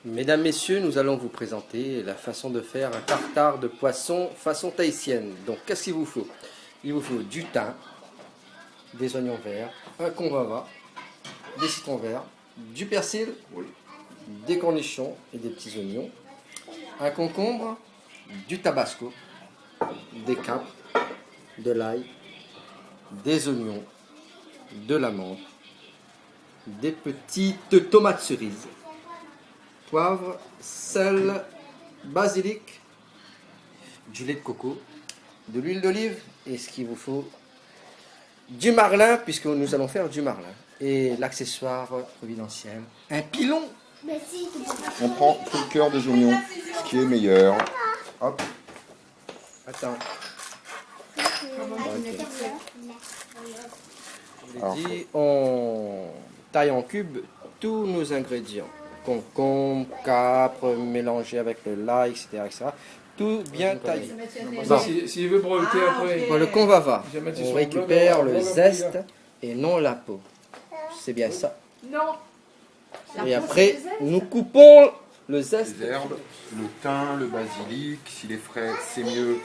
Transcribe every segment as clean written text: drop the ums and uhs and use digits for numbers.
Mesdames, Messieurs, nous allons vous présenter la façon de faire un tartare de poisson façon tahitienne. Donc, qu'est-ce qu'il vous faut? Il vous faut du thym, des oignons verts, un convava, des citrons verts, du persil, des cornichons et des petits oignons, un concombre, du tabasco, des capres, de l'ail, des oignons, de la menthe, des petites tomates cerises, poivre, sel, basilic, du lait de coco, de l'huile d'olive et ce qu'il vous faut du marlin puisque nous allons faire du marlin. Et l'accessoire providentiel, un pilon. On prend tout le cœur des oignons, ce qui est meilleur. Hop. Attends. On taille en cubes tous nos ingrédients. Concombre, capre, mélangé avec le lait, etc. Tout bien taillé. Bon. S'il veut breveter après. Pour le convava, on récupère le blanc, zeste et non la peau. C'est bien ça. Non. Et après, nous coupons le zeste. Les herbes, le thym, le basilic. S'il est frais, c'est mieux.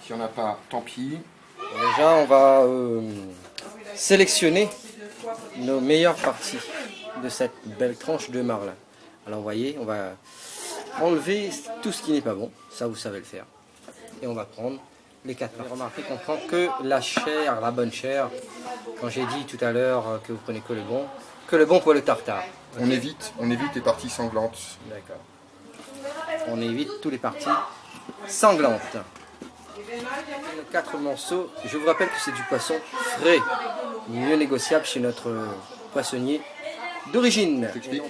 S'il n'y en a pas, tant pis. Déjà, on va sélectionner nos meilleures parties de cette belle tranche de marlin. Alors, vous voyez, on va enlever tout ce qui n'est pas bon. Ça, vous savez le faire. Et on va prendre les 4 parties. Remarquez qu'on prend que la chair, la bonne chair. Quand j'ai dit tout à l'heure que vous prenez que le bon pour le tartare. On évite les parties sanglantes. D'accord. On évite toutes les parties sanglantes. Nos 4 morceaux, je vous rappelle que c'est du poisson frais, mieux négociable chez notre poissonnier d'origine. T'expliques ?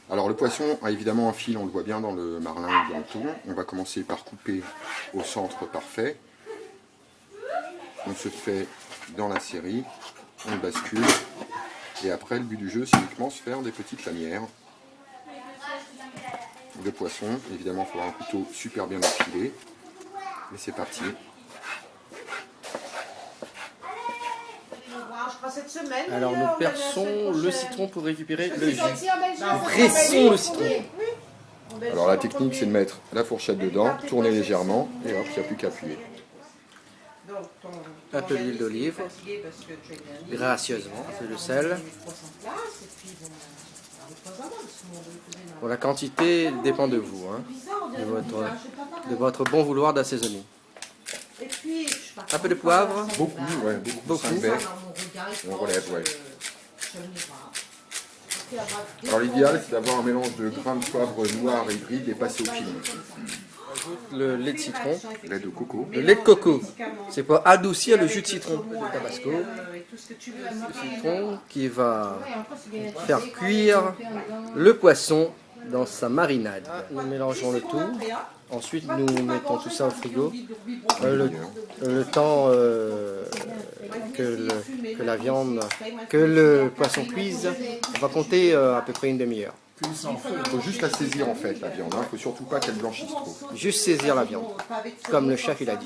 Alors le poisson a évidemment un fil, on le voit bien dans le marlin ou dans le thon. On va commencer par couper au centre parfait. On se fait dans la série, on bascule. Et après, le but du jeu, c'est uniquement se faire des petites lanières de poisson. Évidemment, il faut avoir un couteau super bien affilé. Et c'est parti. Alors nous perçons le citron pour récupérer le jus. Nous pressons le citron. Alors la technique, c'est de mettre la fourchette dedans, tourner légèrement, et hop, il n'y a plus qu'à appuyer. Un peu d'huile d'olive, gracieusement, un peu de sel. Bon, la quantité dépend de vous, hein, de votre bon vouloir d'assaisonner. Un peu de poivre. Beaucoup, ouais, beaucoup. 5 baies. On relève, ouais. Alors l'idéal, c'est d'avoir un mélange de grains de poivre noir et hybride et passer au pilon. Le lait de citron. Lait de coco. Le lait de coco, c'est pour adoucir le jus de citron. Le tabasco, le citron qui va faire cuire le poisson dans sa marinade. Nous mélangeons le tout. Ensuite, nous mettons tout ça au frigo. Le temps que le poisson cuise, on va compter à peu près une demi-heure. Il faut juste la saisir en fait, la viande. Il ne faut surtout pas qu'elle blanchisse trop. Juste saisir la viande, comme le chef il a dit.